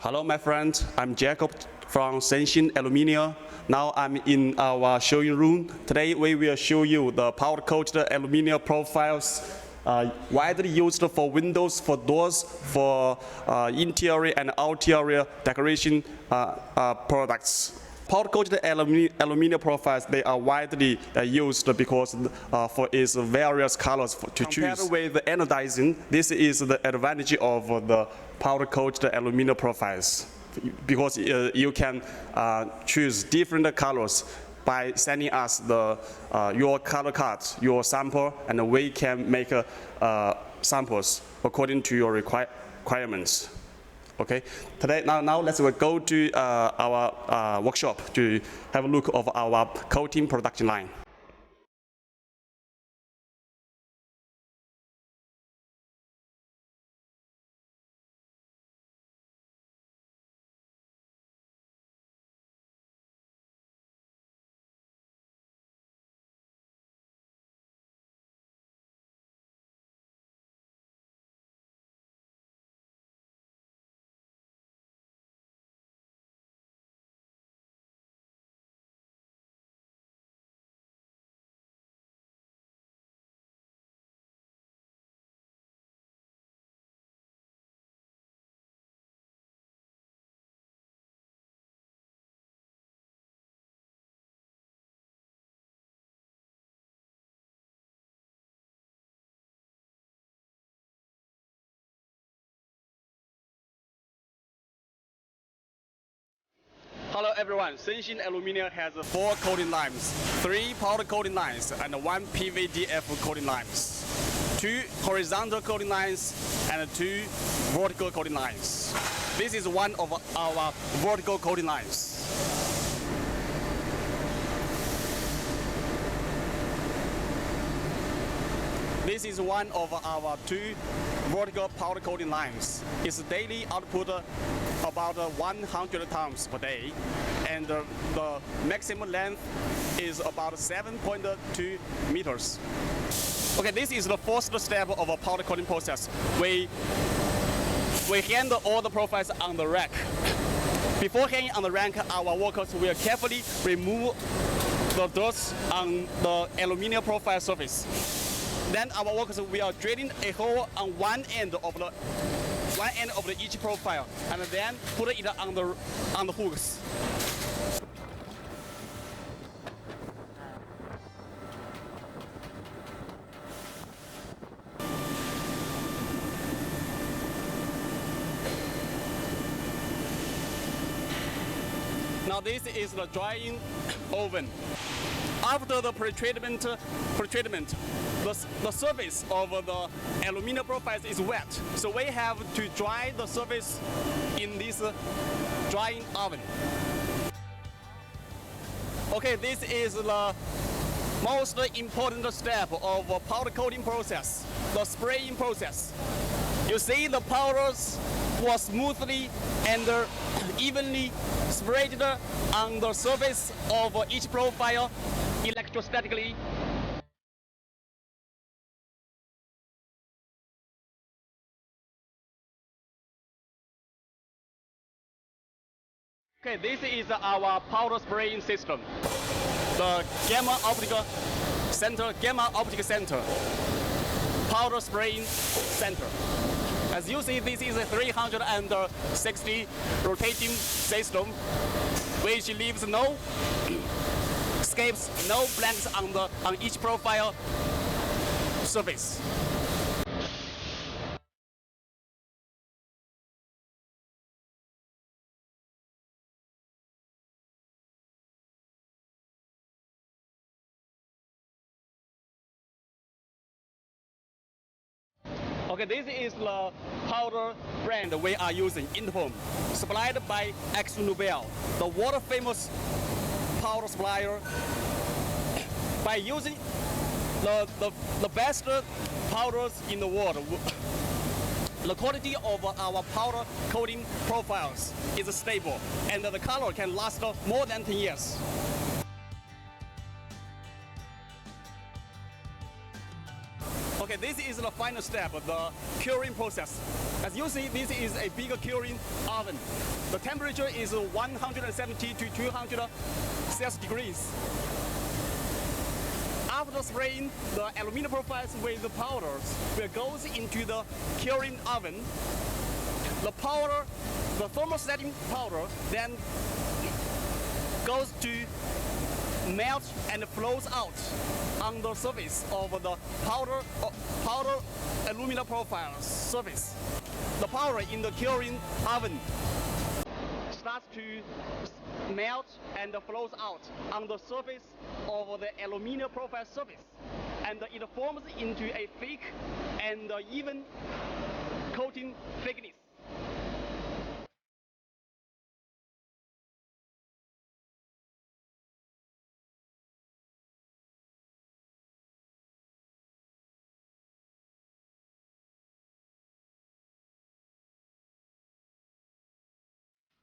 Hello, my friend. I'm Jacob from Shengxin Aluminium. Now I'm in our showing room. Today we will show you the powder-coated aluminum profiles widely used for windows, for doors, for interior and exterior decoration products. Powder-coated aluminum profiles, they are widely used because for its various colors to choose. Compared with the anodizing, this is the advantage of the powder-coated aluminum profiles, because you can choose different colors by sending us your color card, your sample, and we can make samples according to your requirements. Okay. Today, now let's go to our workshop to have a look of our coating production line. Hello everyone, Shengxin Aluminium has 4 coating lines, 3 powder coating lines and 1 PVDF coating lines, 2 horizontal coating lines and 2 vertical coating lines. This is one of our vertical coating lines. This is one of our 2 vertical powder coating lines. Its daily output about 100 tons per day, and the maximum length is about 7.2 meters. Okay, this is the first step of a powder coating process. We handle all the profiles on the rack. Before hanging on the rack, our workers will carefully remove the dust on the aluminum profile surface. Then our workers will drilling a hole on one end of each profile, and then put it on the hooks. Now this is the drying oven. After the pre-treatment, the surface of the aluminum profiles is wet, so we have to dry the surface in this drying oven. Okay, this is the most important step of the powder coating process, the spraying process. You see the powders were smoothly and evenly sprayed on the surface of each profile electrostatically. Okay, this is our powder spraying system. The gamma optic center, powder spraying center. As you see, this is a 360 rotating system, which leaves no escapes, no blanks on each profile surface. Okay, this is the powder brand we are using, Interpom, supplied by ExxonMobil, the world famous powder supplier. By using the best powders in the world, the quality of our powder coating profiles is stable, and the color can last more than 10 years. Okay, Okay, this is the final step, the curing process. As you see, this is a bigger curing oven. The temperature is 170 to 200 Celsius degrees. After spraying the aluminum profiles with the powders, it goes into the curing oven. The powder, the thermosetting powder, then goes to melt and flows out on the surface of the powder aluminum profile surface. The powder in the curing oven starts to melt and flows out on the surface of the aluminum profile surface, and it forms into a thick and even coating thickness.